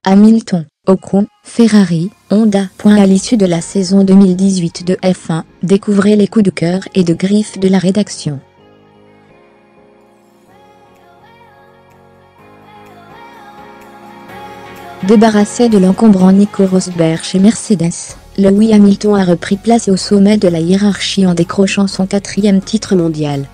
Hamilton, Ocon, Ferrari, Honda. À l'issue de la saison 2018 de F1, découvrez les coups de cœur et de griffe de la rédaction. Débarrassé de l'encombrant Nico Rosberg chez Mercedes, Lewis Hamilton a repris place au sommet de la hiérarchie en décrochant son 4e titre mondial.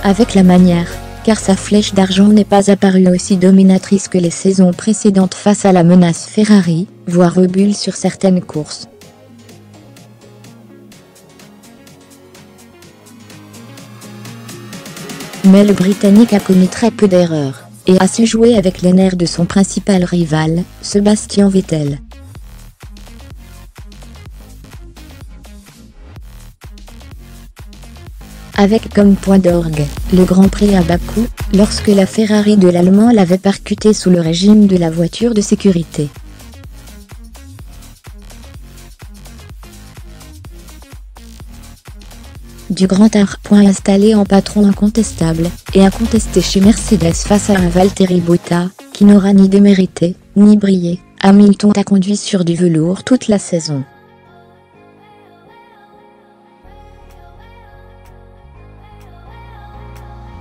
Avec la manière, car sa flèche d'argent n'est pas apparue aussi dominatrice que les saisons précédentes face à la menace Ferrari, voire Red Bull sur certaines courses. Mais le Britannique a commis très peu d'erreurs, et a su jouer avec les nerfs de son principal rival, Sebastian Vettel. Avec comme point d'orgue, le Grand Prix à Bakou, lorsque la Ferrari de l'Allemand l'avait percuté sous le régime de la voiture de sécurité. Du grand art. Installé en patron incontestable, et incontesté chez Mercedes face à un Valtteri Bottas, qui n'aura ni démérité, ni brillé, Hamilton a conduit sur du velours toute la saison.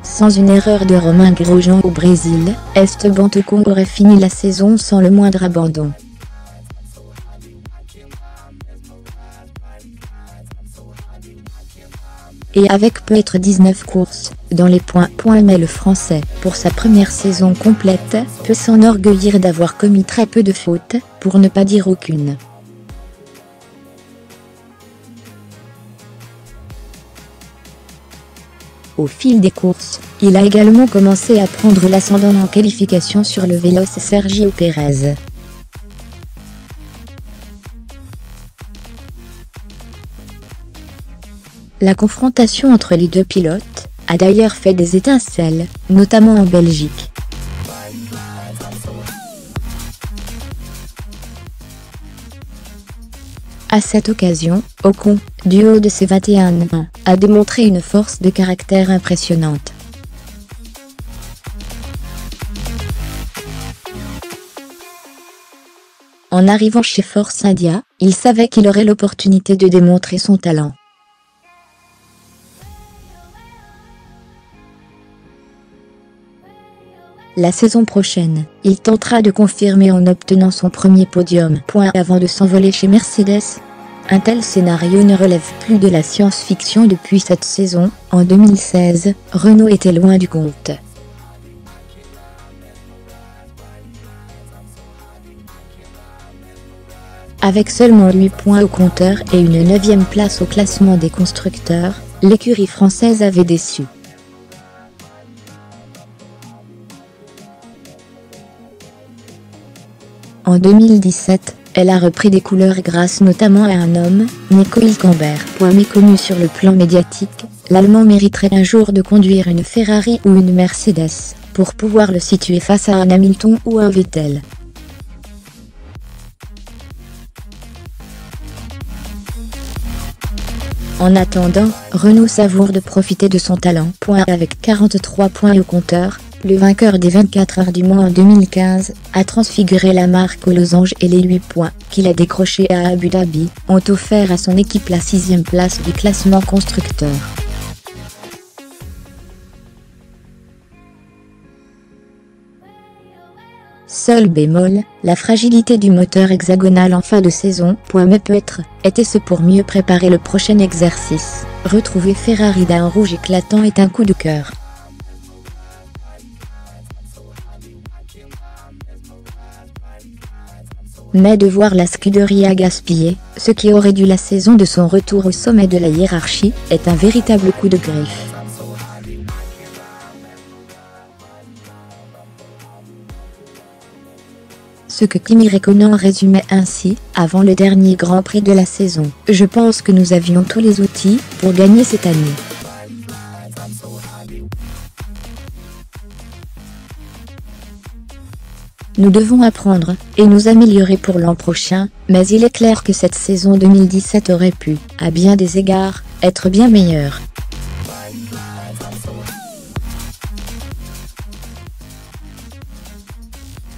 Sans une erreur de Romain Grosjean au Brésil, Esteban Ocon aurait fini la saison sans le moindre abandon. Et avec peut-être 19 courses dans les points. Mais le Français, pour sa première saison complète, peut s'enorgueillir d'avoir commis très peu de fautes, pour ne pas dire aucune. Au fil des courses, il a également commencé à prendre l'ascendant en qualification sur le véloce Sergio Pérez. La confrontation entre les deux pilotes a d'ailleurs fait des étincelles, notamment en Belgique. À cette occasion, Ocon, du haut de ses 21 ans, a démontré une force de caractère impressionnante. En arrivant chez Force India, il savait qu'il aurait l'opportunité de démontrer son talent. La saison prochaine, il tentera de confirmer en obtenant son premier podium. Avant de s'envoler chez Mercedes. Un tel scénario ne relève plus de la science-fiction depuis cette saison. En 2016, Renault était loin du compte. Avec seulement 8 points au compteur et une 9e place au classement des constructeurs, l'écurie française avait déçu. En 2017, elle a repris des couleurs grâce notamment à un homme, Nico Hülkenberg. Méconnu sur le plan médiatique, l'Allemand mériterait un jour de conduire une Ferrari ou une Mercedes, pour pouvoir le situer face à un Hamilton ou un Vettel. En attendant, Renault savoure de profiter de son talent. Avec 43 points au compteur, le vainqueur des 24 heures du Mans en 2015 a transfiguré la marque aux losanges, et les 8 points qu'il a décrochés à Abu Dhabi ont offert à son équipe la 6e place du classement constructeur. Seul bémol, la fragilité du moteur hexagonal en fin de saison. Mais peut-être était-ce pour mieux préparer le prochain exercice. Retrouver Ferrari d'un rouge éclatant est un coup de cœur. Mais de voir la Scuderia gaspiller ce qui aurait dû la saison de son retour au sommet de la hiérarchie est un véritable coup de griffe. Ce que Kimi Räikkönen résumait ainsi, avant le dernier Grand Prix de la saison: je pense que nous avions tous les outils pour gagner cette année. nous devons apprendre et nous améliorer pour l'an prochain, mais il est clair que cette saison 2017 aurait pu, à bien des égards, être bien meilleure.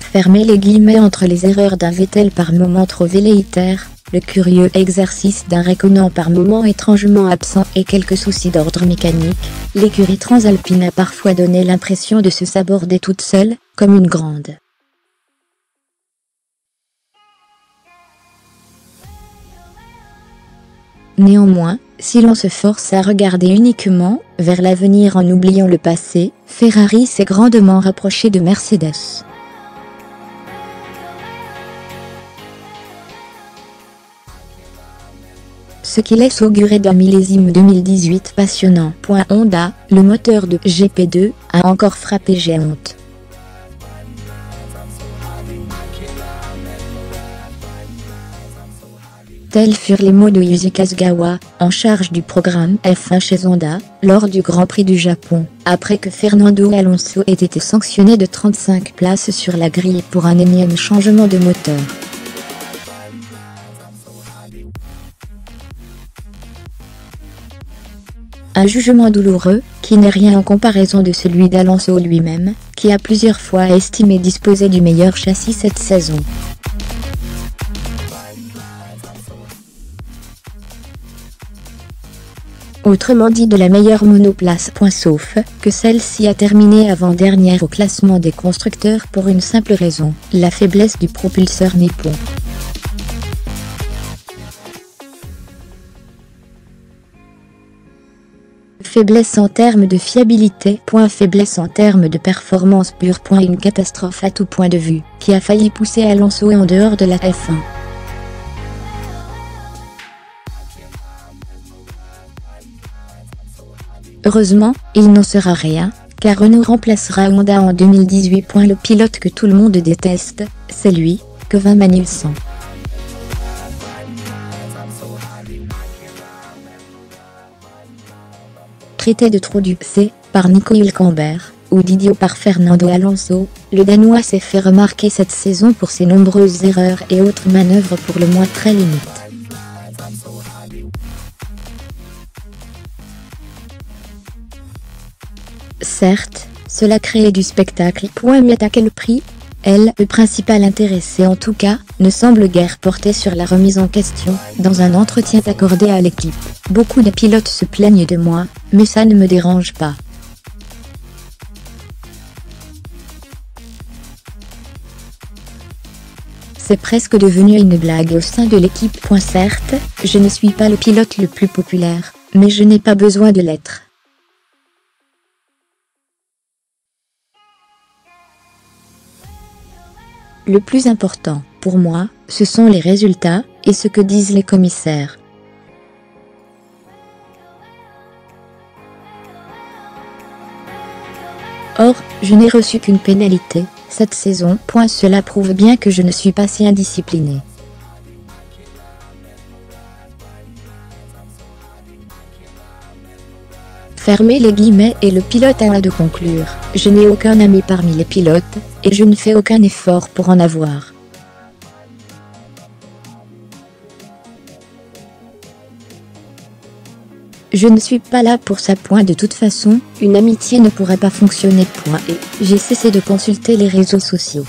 Fermez les guillemets entre les erreurs d'un Vettel par moments trop velléitaires, le curieux exercice d'un Räikkönen par moments étrangement absent et quelques soucis d'ordre mécanique, l'écurie transalpine a parfois donné l'impression de se saborder toute seule, comme une grande. Néanmoins, si l'on se force à regarder uniquement vers l'avenir en oubliant le passé, Ferrari s'est grandement rapproché de Mercedes. Ce qui laisse augurer d'un millésime 2018 passionnant. Honda, le moteur de GP2, a encore frappé géante. Tels furent les mots de Yusuke Sugawa, en charge du programme F1 chez Honda, lors du Grand Prix du Japon, après que Fernando Alonso ait été sanctionné de 35 places sur la grille pour un énième changement de moteur. Un jugement douloureux, qui n'est rien en comparaison de celui d'Alonso lui-même, qui a plusieurs fois estimé disposer du meilleur châssis cette saison. Autrement dit de la meilleure monoplace. Sauf que celle-ci a terminé avant-dernière au classement des constructeurs pour une simple raison, la faiblesse du propulseur nippon. Faiblesse en termes de fiabilité. Faiblesse en termes de performance pure. Une catastrophe à tout point de vue, qui a failli pousser Alonso en dehors de la F1. Heureusement, il n'en sera rien, car Renault remplacera Honda en 2018. Le pilote que tout le monde déteste, c'est lui, Kevin Magnussen. Traité de trou du C par Nico Hülkenberg, ou d'idiot par Fernando Alonso, le Danois s'est fait remarquer cette saison pour ses nombreuses erreurs et autres manœuvres pour le moins très limites. Certes, cela crée du spectacle. Mais à quel prix? Le principal intéressé en tout cas, ne semble guère porter sur la remise en question. Dans un entretien accordé à l'équipe, beaucoup de pilotes se plaignent de moi, mais ça ne me dérange pas. C'est presque devenu une blague au sein de l'équipe. Certes, je ne suis pas le pilote le plus populaire, mais je n'ai pas besoin de l'être. Le plus important, pour moi, ce sont les résultats, et ce que disent les commissaires. Or, je n'ai reçu qu'une pénalité, cette saison. Cela prouve bien que je ne suis pas si indiscipliné. Fermez les guillemets et le pilote a de conclure. Je n'ai aucun ami parmi les pilotes, et je ne fais aucun effort pour en avoir. Je ne suis pas là pour ça. De toute façon, une amitié ne pourrait pas fonctionner. Et j'ai cessé de consulter les réseaux sociaux.